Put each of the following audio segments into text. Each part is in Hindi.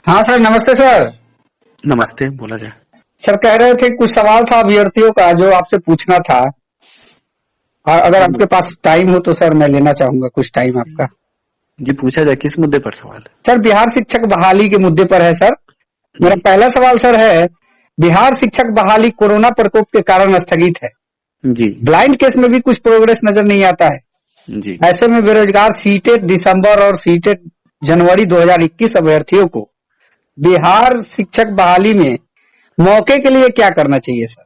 हाँ सर, नमस्ते सर। नमस्ते, बोला जाए। सर कह रहे थे कुछ सवाल था अभ्यर्थियों का जो आपसे पूछना था, और अगर जी आपके पास टाइम हो तो सर मैं लेना चाहूंगा कुछ टाइम आपका। जी, पूछा जाए, किस मुद्दे पर सवाल है? सर बिहार शिक्षक बहाली के मुद्दे पर है सर। मेरा जी पहला सवाल सर है, बिहार शिक्षक बहाली कोरोना प्रकोप के कारण स्थगित है। जी ब्लाइंड केस में भी कुछ प्रोग्रेस नजर नहीं आता है। जी ऐसे में बेरोजगार सीटेट दिसंबर और सीटेट जनवरी 2021 अभ्यर्थियों को बिहार शिक्षक बहाली में मौके के लिए क्या करना चाहिए सर?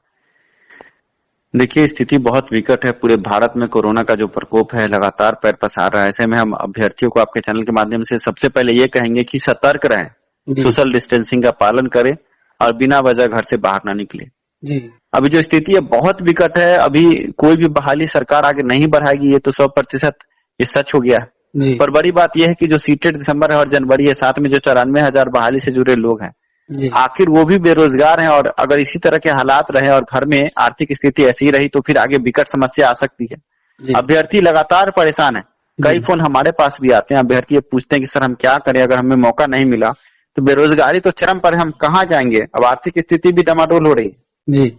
देखिए, स्थिति बहुत विकट है। पूरे भारत में कोरोना का जो प्रकोप है लगातार पैर पसार रहा है। ऐसे में हम अभ्यर्थियों को आपके चैनल के माध्यम से सबसे पहले ये कहेंगे कि सतर्क रहें, जी सोशल डिस्टेंसिंग का पालन करें और बिना वजह घर से बाहर ना निकले। जी अभी जो स्थिति है बहुत विकट है। अभी कोई भी बहाली सरकार आगे नहीं बढ़ाएगी, ये तो 100% ये सच हो गया है। जी पर बड़ी बात यह है कि जो सीटेट दिसंबर है और जनवरी है, साथ में जो 94,000 बहाली से जुड़े लोग हैं, जी आखिर वो भी बेरोजगार हैं। और अगर इसी तरह के हालात रहे और घर में आर्थिक स्थिति ऐसी ही रही तो फिर आगे विकट समस्या आ सकती है। जी अभ्यर्थी लगातार परेशान है। कई जी फोन हमारे पास भी आते हैं, अभ्यर्थी ये पूछते हैं कि सर हम क्या करें, अगर हमें मौका नहीं मिला तो बेरोजगारी तो चरम पर है, हम कहाँ जाएंगे, अब आर्थिक स्थिति भी डमाडोल हो रही है। जी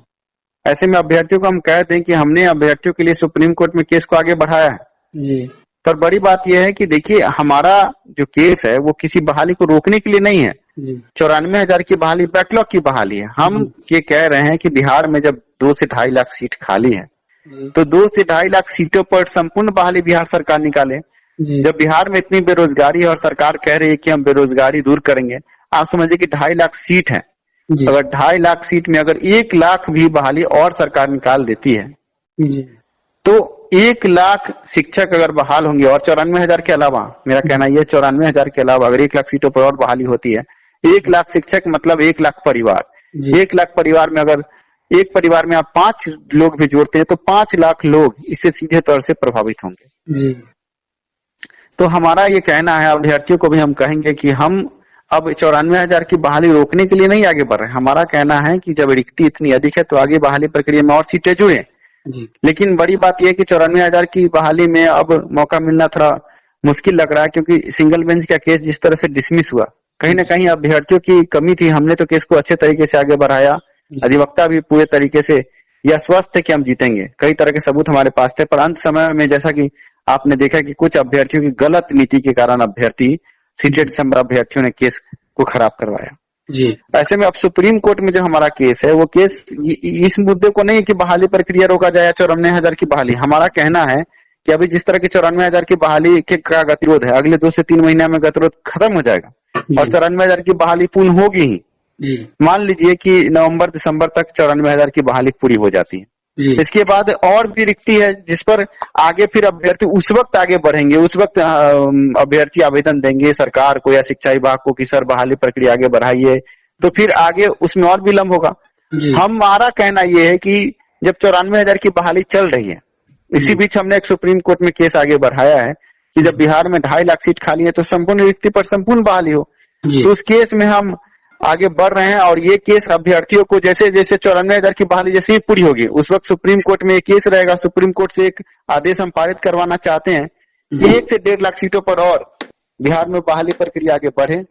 ऐसे में अभ्यर्थियों को हम कह दें कि हमने अभ्यर्थियों के लिए सुप्रीम कोर्ट में केस को आगे बढ़ाया है। जी पर बड़ी बात यह है कि देखिए, हमारा जो केस है वो किसी बहाली को रोकने के लिए नहीं है। जी 94,000 की बहाली बैकलॉग की बहाली है। हम ये कह रहे हैं कि बिहार में जब 2 से 2.5 लाख सीट खाली है जी तो 2 से 2.5 लाख सीटों पर संपूर्ण बहाली बिहार सरकार निकाले। जी जब बिहार में इतनी बेरोजगारी है और सरकार कह रही है कि हम बेरोजगारी दूर करेंगे, आप समझिए कि 2.5 लाख सीट है। जी अगर 2.5 लाख सीट में अगर 1 लाख भी बहाली और सरकार निकाल देती है जी तो 1 लाख शिक्षक अगर बहाल होंगे और 94,000 के अलावा, मेरा कहना यह 94,000 के अलावा अगर 1 लाख सीटों पर और बहाली होती है, 1 लाख शिक्षक मतलब 1 लाख परिवार। जी 1 लाख परिवार में अगर एक परिवार में आप 5 लोग भी जोड़ते हैं तो 5 लाख लोग इससे सीधे तौर से प्रभावित होंगे। जी तो हमारा ये कहना है, अभ्यर्थियों को भी हम कहेंगे कि हम अब 94,000 की बहाली रोकने के लिए नहीं आगे बढ़ रहे। हमारा कहना है कि जब रिक्ति इतनी अधिक है तो आगे बहाली प्रक्रिया में और सीटें जुड़े। जी लेकिन बड़ी बात यह है कि 94,000 की बहाली में अब मौका मिलना थोड़ा मुश्किल लग रहा है, क्योंकि सिंगल बेंच का केस जिस तरह से डिसमिस हुआ, कहीं ना कहीं अभ्यर्थियों की कमी थी। हमने तो केस को अच्छे तरीके से आगे बढ़ाया, अधिवक्ता भी पूरे तरीके से यह आश्वस्त थे कि हम जीतेंगे, कई तरह के सबूत हमारे पास थे। पर अंत समय में जैसा कि आपने देखा कि कुछ अभ्यर्थियों की गलत नीति के कारण अभ्यर्थी सीटेट दिसंबर अभ्यर्थियों ने केस को खराब करवाया। जी ऐसे में अब सुप्रीम कोर्ट में जो हमारा केस है वो केस इस मुद्दे को नहीं कि बहाली प्रक्रिया रोका जाए, 94,000 की बहाली। हमारा कहना है कि अभी जिस तरह की 94,000 की बहाली के का गतिरोध है, अगले 2 से 3 महीने में गतिरोध खत्म हो जाएगा और 94,000 की बहाली पूर्ण होगी ही। जी मान लीजिए कि नवंबर दिसंबर तक 94,000 की बहाली पूरी हो जाती है। जी इसके बाद और भी रिक्ति है जिस पर आगे फिर अभ्यर्थी उस वक्त आगे बढ़ेंगे, उस वक्त अभ्यर्थी आवेदन देंगे सरकार को या शिक्षा विभाग को कि सर बहाली प्रक्रिया आगे बढ़ाइए, तो फिर आगे उसमें और विलम्ब होगा। जी हमारा कहना यह है कि जब 94,000 की बहाली चल रही है, इसी बीच हमने एक सुप्रीम कोर्ट में केस आगे बढ़ाया है कि जब बिहार में 2.5 लाख सीट खाली है तो संपूर्ण रिक्ति पर संपूर्ण बहाली हो। जी तो उस केस में हम आगे बढ़ रहे हैं और ये केस अभ्यर्थियों को जैसे जैसे 94,000 की बहाली जैसे ही पूरी होगी उस वक्त सुप्रीम कोर्ट में ये केस रहेगा। सुप्रीम कोर्ट से एक आदेश हम पारित करवाना चाहते हैं कि 1 से 1.5 लाख सीटों पर और बिहार में बहाली प्रक्रिया आगे बढ़े।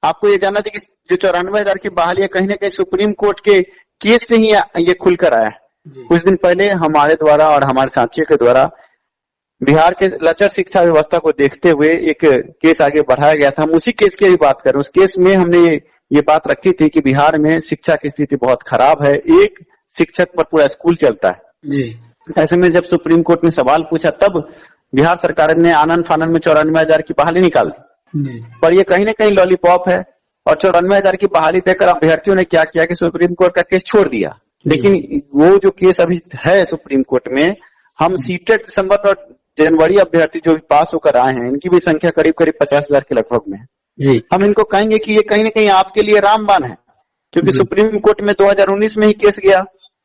आपको ये जानना चाहिए कि जो 94,000 की बहाली है कहीं ना कहीं सुप्रीम कोर्ट के केस से ही ये खुलकर आया है। जी कुछ दिन पहले हमारे द्वारा और हमारे साथियों के द्वारा बिहार के लचर शिक्षा व्यवस्था को देखते हुए एक केस आगे बढ़ाया गया था। हम उसी केस की भी बात कर रहे हैं। उस केस में हमने ये बात रखी थी कि बिहार में शिक्षा की स्थिति बहुत खराब है, एक शिक्षक पर पूरा स्कूल चलता है। जी ऐसे में जब सुप्रीम कोर्ट ने सवाल पूछा तब बिहार सरकार ने आनन फानन में 94,000 की बहाली निकाल दी। जी पर ये कहीं ना कहीं लॉलीपॉप है और 94,000 की बहाली देकर अभ्यर्थियों ने क्या किया कि सुप्रीम कोर्ट का केस छोड़ दिया। लेकिन वो जो केस अभी है सुप्रीम कोर्ट में, हम सीटेट दिसंबर और जनवरी अभ्यर्थी जो पास होकर आए हैं इनकी भी संख्या करीब करीब 50,000 के लगभग में है। जी हम इनको कहेंगे कि ये कहीं ना कहीं आपके लिए रामबाण है, क्योंकि जी सुप्रीम कोर्ट में 2019 में ही केस गया,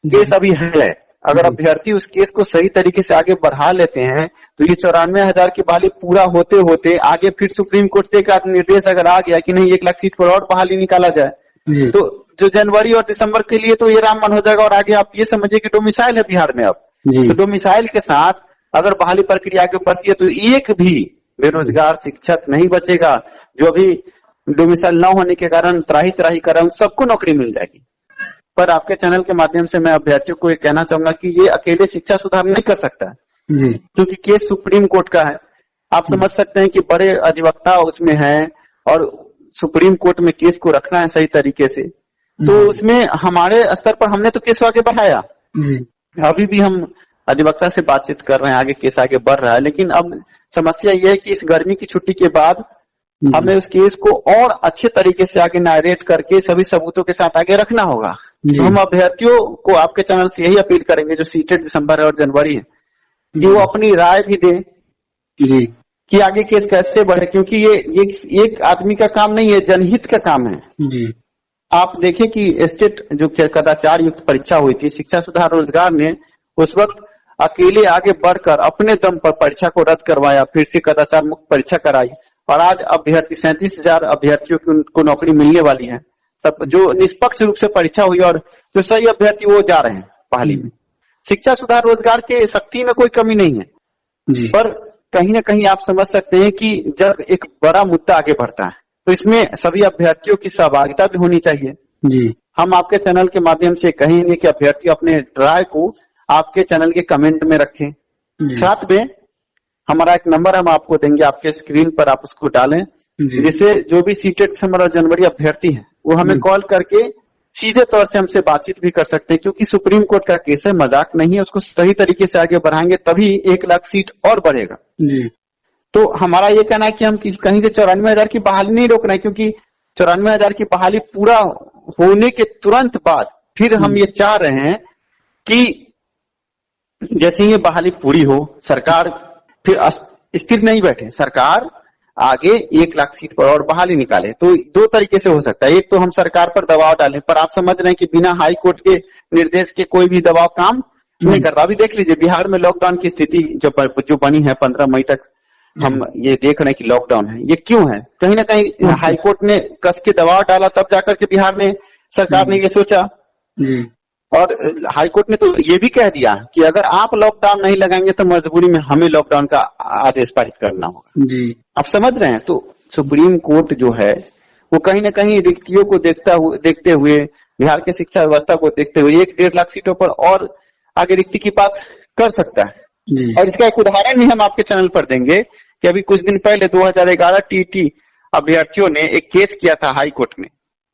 केस अभी है। अगर अभ्यर्थी उस केस को सही तरीके से आगे बढ़ा लेते हैं तो ये 94,000 की बहाली पूरा होते होते आगे फिर सुप्रीम कोर्ट से एक निर्देश अगर आ गया कि नहीं 1 लाख सीट पर और बहाली निकाला जाए, जी तो जो जनवरी और दिसंबर के लिए तो ये रामबाण हो जाएगा। और आगे आप ये समझिए कि डोमिसाइल है बिहार में अब, जी तो डोमिसाइल के साथ अगर बहाली प्रक्रिया आगे बढ़ती है तो एक भी बेरोजगार शिक्षक नहीं बचेगा। जो अभी डोमिसाइल न होने के कारण त्राही त्राही कर रहे हैं, सबको नौकरी मिल जाएगी। पर आपके चैनल के माध्यम से मैं अभ्यर्थियों को ये कहना चाहूंगा कि ये अकेले शिक्षा सुधार नहीं कर सकता है, जी क्योंकि केस सुप्रीम कोर्ट का है। आप समझ सकते हैं कि बड़े अधिवक्ता उसमें हैं और सुप्रीम कोर्ट में केस को रखना है सही तरीके से, तो उसमें हमारे स्तर पर हमने तो केस आगे बढ़ाया, जी अभी भी हम अधिवक्ता से बातचीत कर रहे हैं, आगे केस आगे बढ़ रहा है। लेकिन अब समस्या ये है कि इस गर्मी की छुट्टी के बाद हमें उस केस को और अच्छे तरीके से आगे नारेट करके सभी सबूतों के साथ आगे रखना होगा। तो हम अभ्यर्थियों को आपके चैनल से यही अपील करेंगे, जो सीटेट दिसंबर और जनवरी है, कि वो अपनी राय भी दें जी कि आगे केस कैसे बढ़े, क्योंकि ये एक आदमी का काम नहीं है, जनहित का काम है। जी आप देखें कि स्टेट जो कदाचार युक्त परीक्षा हुई थी, शिक्षा सुधार रोजगार ने उस वक्त अकेले आगे बढ़कर अपने दम पर परीक्षा को रद्द करवाया, फिर से कदाचार मुक्त परीक्षा कराई, और आज अभ्यर्थी 37,000 अभ्यर्थियों को नौकरी मिलने वाली है। तब जो निष्पक्ष रूप से परीक्षा हुई और जो सही अभ्यर्थी वो जा रहे हैं बहाली में। शिक्षा सुधार रोजगार के सख्ती में कोई कमी नहीं है, जी पर कहीं ना कहीं आप समझ सकते हैं कि जब एक बड़ा मुद्दा आगे बढ़ता है तो इसमें सभी अभ्यर्थियों की सहभागिता भी होनी चाहिए। जी हम आपके चैनल के माध्यम से कहेंगे कि अभ्यर्थी अपने राय को आपके चैनल के कमेंट में रखें। साथ में हमारा एक नंबर हम आपको देंगे, आपके स्क्रीन पर आप उसको डालें, जिससे जो भी सीटेट दिसंबर और जनवरी अभ्यर्थी है वो हमें कॉल करके सीधे तौर से हमसे बातचीत भी कर सकते हैं, क्योंकि सुप्रीम कोर्ट का केस है, मजाक नहीं है। उसको सही तरीके से आगे बढ़ाएंगे तभी 1 लाख सीट और बढ़ेगा। जी तो हमारा ये कहना है कि हम कहीं से 94,000 की बहाली नहीं रोकना है, क्योंकि 94,000 की बहाली पूरा होने के तुरंत बाद फिर हम ये चाह रहे हैं कि जैसे ये बहाली पूरी हो, सरकार फिर स्थिर नहीं बैठे, सरकार आगे 1 लाख सीट पर और बहाली निकाले। तो 2 तरीके से हो सकता है, एक तो हम सरकार पर दबाव डालें, पर आप समझ रहे हैं कि बिना हाई कोर्ट के निर्देश के कोई भी दबाव काम नहीं करता। अभी देख लीजिए बिहार में लॉकडाउन की स्थिति जो बनी है 15 मई तक, हम ये देख रहे हैं कि लॉकडाउन है। ये क्यों है? कहीं ना कहीं हाई कोर्ट ने कस के दबाव डाला, तब जाकर के बिहार में सरकार ने ये सोचा। जी और हाई कोर्ट ने तो ये भी कह दिया कि अगर आप लॉकडाउन नहीं लगाएंगे तो मजबूरी में हमें लॉकडाउन का आदेश पारित करना होगा। जी आप समझ रहे हैं? तो सुप्रीम कोर्ट जो है वो कहीं ना कहीं रिक्तियों को देखते हुए बिहार के शिक्षा व्यवस्था को देखते हुए 1-1.5 लाख सीटों पर और आगे रिक्ति की बात कर सकता है। जी और इसका एक उदाहरण भी हम आपके चैनल पर देंगे कि अभी कुछ दिन पहले 2011 टीटी अभ्यर्थियों ने एक केस किया था हाई कोर्ट में।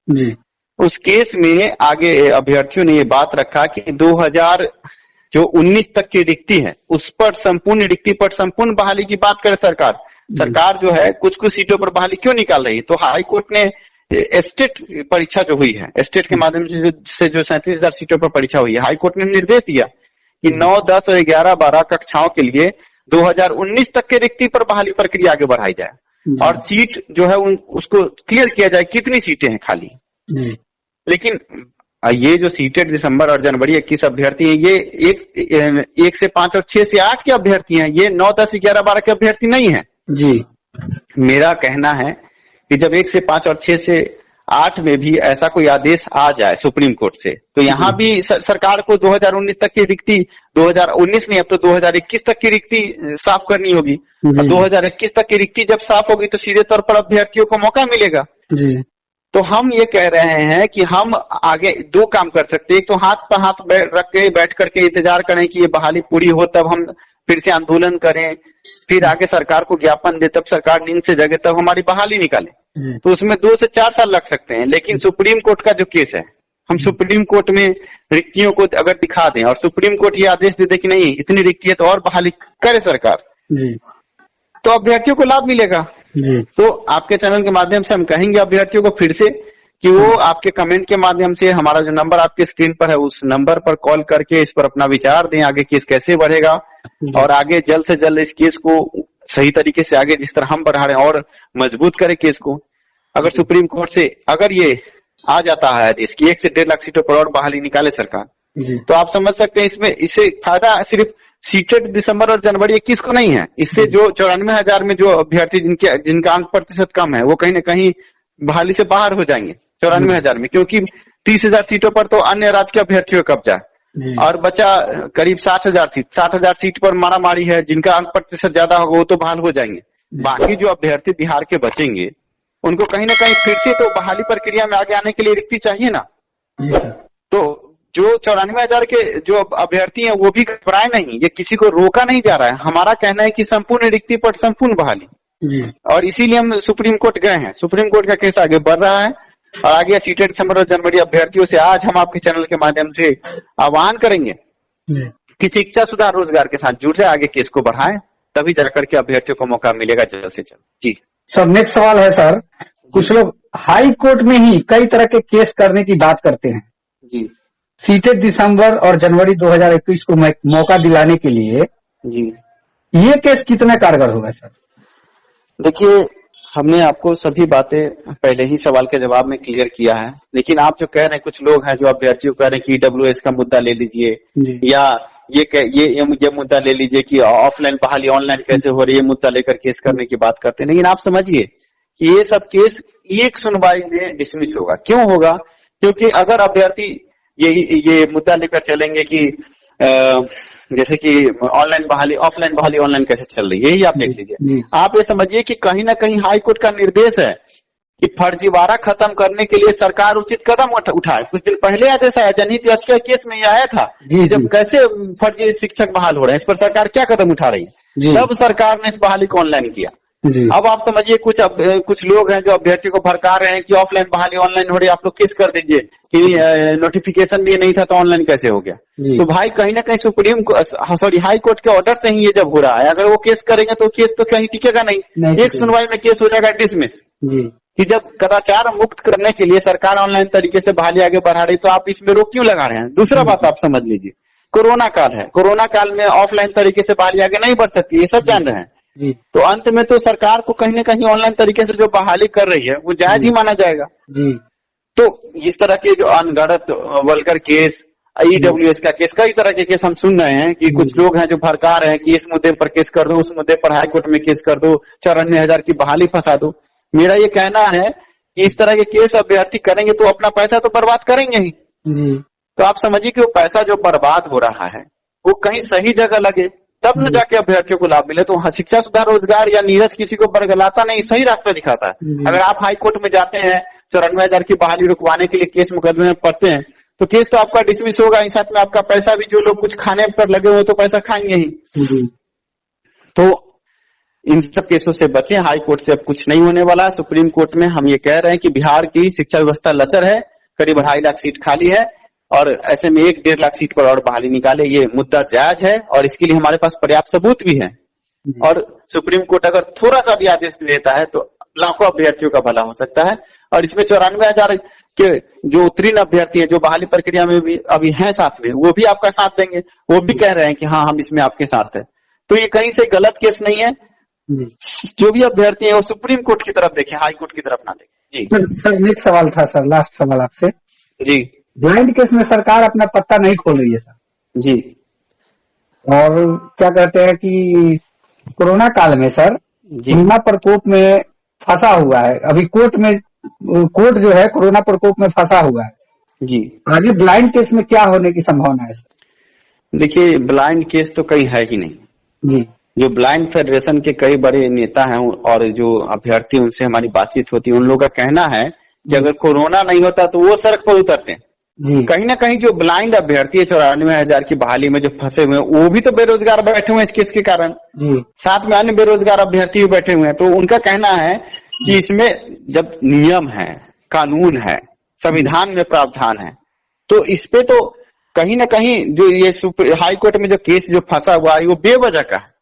जी उस केस में आगे अभ्यर्थियों ने ये बात रखा कि 2019 तक की रिक्ति है, उस पर संपूर्ण रिक्ति पर संपूर्ण बहाली की बात करे सरकार। सरकार जो है कुछ कुछ सीटों पर बहाली क्यों निकाल रही है? तो हाई कोर्ट ने स्टेट परीक्षा जो हुई है, स्टेट के माध्यम से जो 37,000 सीटों पर परीक्षा हुई है, हाई कोर्ट ने निर्देश दिया कि 9, 10 और 11, 12 कक्षाओं के लिए 2019 तक के रिक्ति पर बहाली प्रक्रिया आगे बढ़ाई जाए और सीट जो है उसको क्लियर किया जाए कितनी सीटें हैं खाली। लेकिन ये जो सीटेट दिसंबर और जनवरी 21 अभ्यर्थी हैं, ये 1 से 5 और 6 से 8 के अभ्यर्थी हैं, ये 9, 10, 11, 12 के अभ्यर्थी नहीं है। जी मेरा कहना है कि जब 1 से 5 और 6 से 8 में भी ऐसा कोई आदेश आ जाए सुप्रीम कोर्ट से, तो यहाँ भी सरकार को 2019 तक की रिक्ति, 2019 नहीं अब तो 2021 तक की रिक्ति साफ करनी होगी। और 2021 तक की रिक्ति जब साफ होगी तो सीधे तौर पर अभ्यर्थियों को मौका मिलेगा। जी तो हम ये कह रहे हैं कि हम आगे 2 काम कर सकते हैं। एक तो हाथ पर हाथ रख के बैठ करके इंतजार करें कि ये बहाली पूरी हो, तब हम फिर से आंदोलन करें, फिर आगे सरकार को ज्ञापन दे, तब सरकार नींद से जगे, तब हमारी बहाली निकाले। तो उसमें 2 से 4 साल लग सकते हैं। लेकिन सुप्रीम कोर्ट का जो केस है, हम सुप्रीम कोर्ट में रिक्तियों को अगर दिखा दें और सुप्रीम कोर्ट ये आदेश दे दे कि नहीं इतनी रिक्ति है तो और बहाली करे सरकार, तो अभ्यर्थियों को लाभ मिलेगा। तो आपके चैनल के माध्यम से हम कहेंगे अभ्यर्थियों को फिर से कि वो आपके कमेंट के माध्यम से, हमारा जो नंबर आपके स्क्रीन पर है उस नंबर पर कॉल करके इस पर अपना विचार दें, आगे केस कैसे बढ़ेगा और आगे जल्द से जल्द इस केस को सही तरीके से आगे जिस तरह हम बढ़ा रहे हैं और मजबूत करें केस को। अगर सुप्रीम कोर्ट से अगर ये आ जाता है आदेश कि 1 से 1.5 लाख सीटों पर और बहाली निकाले सरकार, तो आप समझ सकते हैं इससे फायदा सिर्फ सीटेट दिसंबर और जनवरी 21 को नहीं है। इससे जो 94,000 में जो अभ्यर्थी जिनका अंक प्रतिशत कम है वो कहीं ना कहीं बहाली से बाहर हो जाएंगे 94,000 में, क्योंकि 30,000 सीटों पर तो अन्य राज्य के अभ्यर्थियों का कब्जा है और बचा करीब 60,000 सीट पर मारामारी है। जिनका अंक प्रतिशत ज्यादा होगा वो तो बहाल हो जाएंगे। बाकी जो अभ्यर्थी बिहार के बचेंगे उनको कहीं ना कहीं फिर से तो बहाली प्रक्रिया में आगे आने के लिए रिक्ति चाहिए ना। जी सर। तो जो 94,000 के जो अभ्यर्थी हैं वो भी घबराए नहीं, ये किसी को रोका नहीं जा रहा है। हमारा कहना है कि संपूर्ण रिक्ति पर संपूर्ण बहाली, जी। और इसीलिए हम सुप्रीम कोर्ट गए हैं। सुप्रीम कोर्ट का केस आगे बढ़ रहा है और आगे सीटेड दिसंबर और जनवरी अभ्यर्थियों से आज हम आपके चैनल के माध्यम से आह्वान करेंगे कि शिक्षा सुधार रोजगार के साथ जुड़ जाए, आगे केस को बढ़ाएं, तभी जाकर के अभ्यर्थियों को मौका मिलेगा जल्द से जल्द। जी सर, नेक्स्ट सवाल है सर, कुछ लोग हाई कोर्ट में ही कई तरह के केस करने की बात करते हैं जी सीटेड दिसंबर और जनवरी 2021 को मौका दिलाने के लिए। जी ये केस कितना कारगर होगा सर? देखिए, हमने आपको सभी बातें पहले ही सवाल के जवाब में क्लियर किया है, लेकिन आप जो कह रहे हैं, कुछ लोग हैं जो अभ्यर्थियों कह रहे हैं कि ईडब्ल्यूएस का मुद्दा ले लीजिए या ये मुद्दा ले लीजिए कि ऑफलाइन बहाली ऑनलाइन कैसे हो रही है, मुद्दा लेकर केस करने की बात करते हैं। लेकिन आप समझिए कि ये सब केस एक सुनवाई में डिसमिस होगा। क्यों होगा? क्योंकि अगर अभ्यर्थी ये मुद्दा लेकर चलेंगे कि जैसे कि ऑनलाइन बहाली ऑफलाइन बहाली ऑनलाइन कैसे चल रही है, यही आप देख लीजिए। आप ये समझिए कि कहीं ना कहीं हाई कोर्ट का निर्देश है कि फर्जीवाड़ा खत्म करने के लिए सरकार उचित कदम उठाए। कुछ दिन पहले आदेश आया, जनहित याचिका केस में यह आया था कि जब कैसे फर्जी शिक्षक बहाल हो रहे हैं, इस पर सरकार क्या कदम उठा रही है। तब सरकार ने इस बहाली को ऑनलाइन किया। अब आप समझिए कुछ लोग हैं जो अभ्यर्थी को भड़का रहे हैं कि ऑफलाइन बहाली ऑनलाइन हो रही है, आप लोग केस कर दीजिए कि नोटिफिकेशन भी नहीं था तो ऑनलाइन कैसे हो गया। तो भाई कहीं ना कहीं हाई कोर्ट के ऑर्डर से ही ये जब हो रहा है, अगर वो केस करेंगे तो केस तो कहीं टिकेगा नहीं, एक सुनवाई में केस हो जाएगा डिसमिस। कि जब कदाचार मुक्त करने के लिए सरकार ऑनलाइन तरीके से बहाली आगे बढ़ा रही, तो आप इसमें रोक क्यों लगा रहे हैं? दूसरा बात आप समझ लीजिए, कोरोना काल है, कोरोना काल में ऑफलाइन तरीके से बहाली आगे नहीं बढ़ सकती, ये सब जान रहे हैं। तो अंत में तो सरकार को कहीं ना कहीं ऑनलाइन तरीके से जो बहाली कर रही है वो जायज ही माना जाएगा। तो इस तरह के जो अनगढ़ंत वल्गर केस, ईडब्ल्यूएस का केस, कई तरह के केस हम सुन रहे हैं कि कुछ लोग हैं जो भड़का रहे हैं कि इस मुद्दे पर केस कर दो, उस मुद्दे पर हाईकोर्ट में केस कर दो, 94,000 की बहाली फंसा दो। मेरा ये कहना है कि इस तरह के केस अभ्यर्थी करेंगे तो अपना पैसा तो बर्बाद करेंगे ही। तो आप समझिए कि वो पैसा जो बर्बाद हो रहा है वो कहीं सही जगह लगे, तब न जाके अभ्यर्थियों को लाभ मिले। तो शिक्षा सुधार रोजगार या नीरज किसी को बरगलाता नहीं, सही रास्ता दिखाता है। अगर आप हाई कोर्ट में जाते हैं 94,000 की बहाली रुकवाने के लिए केस मुकदमे में पढ़ते हैं, तो केस तो आपका डिसमिस होगा ही, साथ में आपका पैसा भी, जो लोग कुछ खाने पर लगे हुए तो पैसा खाएंगे ही। तो इन सब केसों से बचें। हाई कोर्ट से अब कुछ नहीं होने वाला। सुप्रीम कोर्ट में हम ये कह रहे हैं कि बिहार की शिक्षा व्यवस्था लचर है, करीब 2.5 लाख सीट खाली है और ऐसे में 1-1.5 लाख सीट पर और बहाली निकाले, ये मुद्दा जायज है और इसके लिए हमारे पास पर्याप्त सबूत भी है। और सुप्रीम कोर्ट अगर थोड़ा सा भी आदेश देता है तो लाखों अभ्यर्थियों का भला हो सकता है। और इसमें 94,000 के जो उत्तीर्ण अभ्यर्थी हैं, जो बहाली प्रक्रिया में भी अभी हैं साथ में, वो भी आपका साथ देंगे, वो भी कह रहे हैं कि हाँ हम इसमें आपके साथ है। तो ये कहीं से गलत केस नहीं है। जो भी अभ्यर्थी है वो सुप्रीम कोर्ट की तरफ देखें, हाई कोर्ट की तरफ ना देखें। जी सर, नेक्स्ट सवाल था सर, लास्ट सवाल आपसे। जी ब्लाइंड केस में सरकार अपना पत्ता नहीं खोल रही है सर जी। और क्या कहते हैं कि कोरोना काल में सर कोरोना प्रकोप में फंसा हुआ है, अभी कोर्ट जो है कोरोना प्रकोप में फंसा हुआ है जी। आगे ब्लाइंड केस में क्या होने की संभावना है सर? देखिए, ब्लाइंड केस तो कहीं है ही नहीं जी। जो ब्लाइंड फेडरेशन के कई बड़े नेता हैं और जो अभ्यर्थी उनसे हमारी बातचीत होती है, उन लोगों का कहना है कि अगर कोरोना नहीं होता तो वो सड़क पर उतरते हैं। कहीं ना कहीं जो ब्लाइंड अभ्यर्थी है 94,000 की बहाली में जो फंसे हुए हैं, वो भी तो बेरोजगार बैठे हुए हैं इस केस के कारण। साथ में अन्य बेरोजगार अभ्यर्थी भी बैठे हुए हैं। तो उनका कहना है कि इसमें जब नियम है, कानून है, संविधान में प्रावधान है, तो इस पे तो कहीं ना कहीं जो ये हाई कोर्ट में जो केस जो फंसा हुआ है वो बेवजह का है।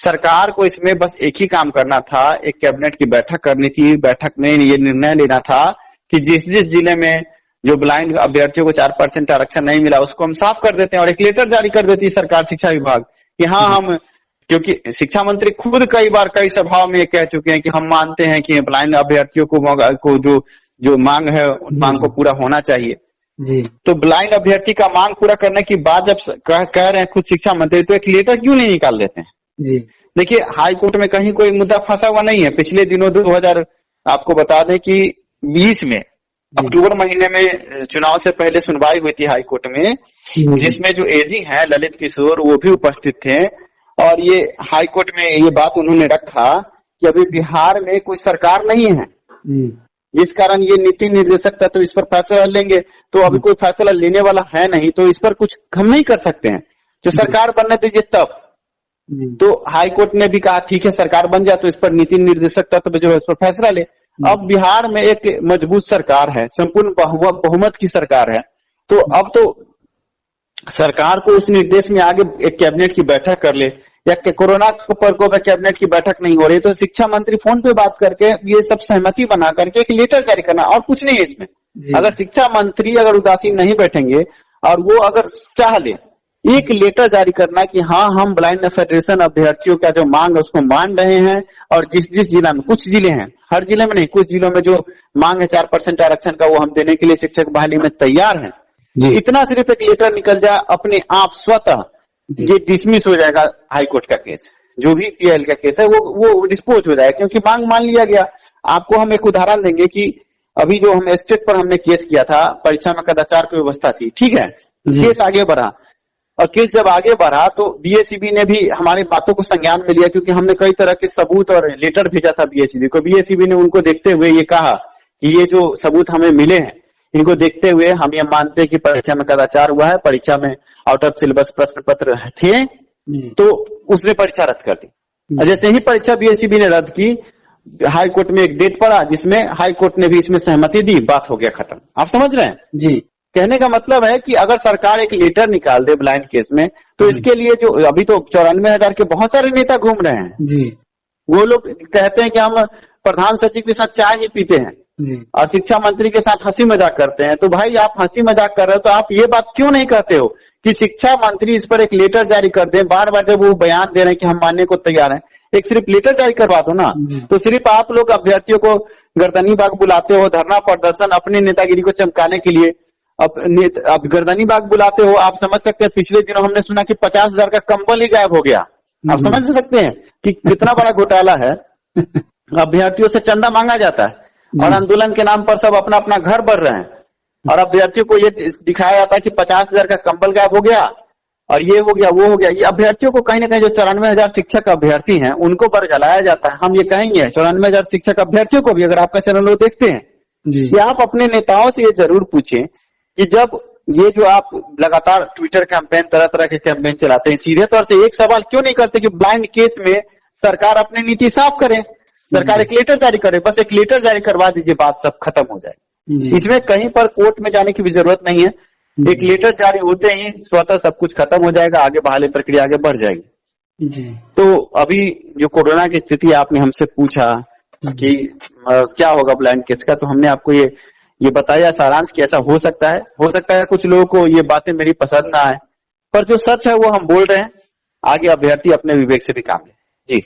सरकार को इसमें बस एक ही काम करना था, एक कैबिनेट की बैठक करनी थी। बैठक में ये निर्णय लेना था कि जिस जिस जिले में जो ब्लाइंड अभ्यर्थियों को 4% आरक्षण नहीं मिला उसको हम साफ कर देते हैं और एक लेटर जारी कर देती है सरकार, शिक्षा विभाग, कि हाँ हम, क्योंकि शिक्षा मंत्री खुद कई बार कई सभाओं में कह चुके हैं कि हम मानते हैं कि ब्लाइंड अभ्यर्थियों को जो मांग है उन मांग को पूरा होना चाहिए। तो ब्लाइंड अभ्यर्थी का मांग पूरा करने की बात जब कह रहे हैं खुद शिक्षा मंत्री, तो एक लेटर क्यों नहीं निकाल देते हैं? देखिए, हाई कोर्ट में कहीं कोई मुद्दा फंसा हुआ नहीं है। पिछले दिनों 2000 आपको बता दें कि 20 में अक्टूबर महीने में चुनाव से पहले सुनवाई हुई थी हाई कोर्ट में, जिसमें जो एजी हैं ललित किशोर वो भी उपस्थित थे और ये हाई कोर्ट में ये बात उन्होंने रखा कि अभी बिहार में कोई सरकार नहीं है जिस कारण ये नीति निर्देशक तत्व इस पर फैसला लेंगे, तो अभी कोई फैसला लेने वाला है नहीं, तो इस पर कुछ हम नहीं कर सकते हैं। जो सरकार बनने दीजिए तब। तो हाई कोर्ट ने भी कहा ठीक है सरकार बन जाए तो इस पर नीति निर्देशक तत्व जो है इस पर फैसला ले। अब बिहार में एक मजबूत सरकार है, संपूर्ण बहुमत की सरकार है, तो अब तो सरकार को उस निर्देश में आगे एक कैबिनेट की बैठक कर ले, या कोरोना प्रकोप में कैबिनेट की बैठक नहीं हो रही तो शिक्षा मंत्री फोन पे बात करके ये सब सहमति बना करके एक लेटर जारी करना, और कुछ नहीं है इसमें। अगर शिक्षा मंत्री अगर उदासीन नहीं बैठेंगे और वो अगर चाह ले एक लेटर जारी करना कि हाँ हम ब्लाइंड फेडरेशन अभ्यर्थियों का जो मांग है उसको मान रहे हैं, और जिस जिस जिला में, कुछ जिले हैं, हर जिले में नहीं, कुछ जिलों में जो मांग है 4% आरक्षण का वो हम देने के लिए शिक्षक बहाली में तैयार हैं। इतना सिर्फ एक लेटर निकल जाए अपने आप स्वतः ये डिसमिस हो जाएगा हाईकोर्ट का केस, जो भी पीएल का केस है वो डिस्पोज हो जाएगा, क्योंकि मांग मान लिया गया। आपको हम एक उदाहरण देंगे कि अभी जो हम स्टेट पर हमने केस किया था, परीक्षा में कदाचार की व्यवस्था थी, ठीक है, केस आगे बढ़ा, और केस जब आगे बढ़ा तो बीएसीबी ने भी हमारी बातों को संज्ञान में लिया, क्योंकि हमने कई तरह के सबूत और लेटर भेजा था बीएसीबी को। बीएसीबी ने उनको देखते हुए ये कहा कि ये जो सबूत हमें मिले हैं इनको देखते हुए हम ये मानते हैं कि परीक्षा में कदाचार हुआ है, परीक्षा में आउट ऑफ सिलेबस प्रश्न पत्र थे, तो उसने परीक्षा रद्द कर दी। और जैसे ही परीक्षा बीएसीबी ने रद्द की, हाई कोर्ट में एक डेट पड़ा जिसमें हाई कोर्ट ने भी इसमें सहमति दी, बात हो गया खत्म। आप समझ रहे हैं जी? कहने का मतलब है कि अगर सरकार एक लेटर निकाल दे ब्लाइंड केस में, तो इसके लिए जो अभी तो 94,000 के बहुत सारे नेता घूम रहे हैं जी, वो लोग कहते हैं कि हम प्रधान सचिव के साथ चाय ही पीते हैं और शिक्षा मंत्री के साथ हंसी मजाक करते हैं। तो भाई आप हंसी मजाक कर रहे हो तो आप ये बात क्यों नहीं कहते हो कि शिक्षा मंत्री इस पर एक लेटर जारी कर दे। बार बार जब वो बयान दे रहे हैं कि हम मानने को तैयार हैं, एक सिर्फ लेटर जारी करवा दो ना। तो सिर्फ आप लोग अभ्यर्थियों को गर्दनी बाग बुलाते हो, धरना प्रदर्शन अपनी नेतागिरी को चमकाने के लिए अब गर्दनी बाग बुलाते हो। आप समझ सकते हैं पिछले दिनों हमने सुना कि 50,000 का कंबल ही गायब हो गया। आप समझ सकते हैं कि कितना बड़ा घोटाला है। अभ्यर्थियों से चंदा मांगा जाता है और आंदोलन के नाम पर सब अपना अपना घर भर रहे हैं, और अभ्यर्थियों को ये दिखाया जाता है कि 50,000 का कंबल गायब हो गया और ये हो गया वो हो गया। ये अभ्यर्थियों को कहीं ना कहीं जो 94,000 शिक्षक अभ्यर्थी हैं उनको बरगलाया जाता है। हम ये कहेंगे 94,000 शिक्षक अभ्यर्थियों को भी, अगर आपका चैनल वो देखते हैं, कि आप अपने नेताओं से ये जरूर पूछें कि जब ये जो आप लगातार ट्विटर कैंपेन, तरह तरह के कैंपेन चलाते हैं, सीधे तौर से एक सवाल क्यों नहीं करते कि ब्लाइंड केस में सरकार अपनी नीति साफ करे, सरकार एक लेटर जारी करे, बस एक लेटर जारी करवा दीजिए, बात सब खत्म हो जाए। इसमें कहीं पर कोर्ट में जाने की भी जरूरत नहीं है। एक लेटर जारी होते ही स्वतः सब कुछ खत्म हो जाएगा, आगे बहाली प्रक्रिया आगे बढ़ जाएगी। तो अभी जो कोरोना की स्थिति आपने हमसे पूछा कि क्या होगा ब्लाइंड केस का, तो हमने आपको ये बताया सारांश कि ऐसा हो सकता है कुछ लोगों को ये बातें मेरी पसंद ना आए, पर जो सच है वो हम बोल रहे हैं। आगे अभ्यर्थी अपने विवेक से भी काम ले।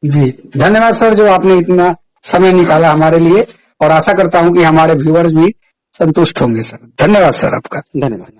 जी धन्यवाद सर, जो आपने इतना समय निकाला हमारे लिए, और आशा करता हूं कि हमारे व्यूअर्स भी संतुष्ट होंगे सर। धन्यवाद सर आपका। धन्यवाद।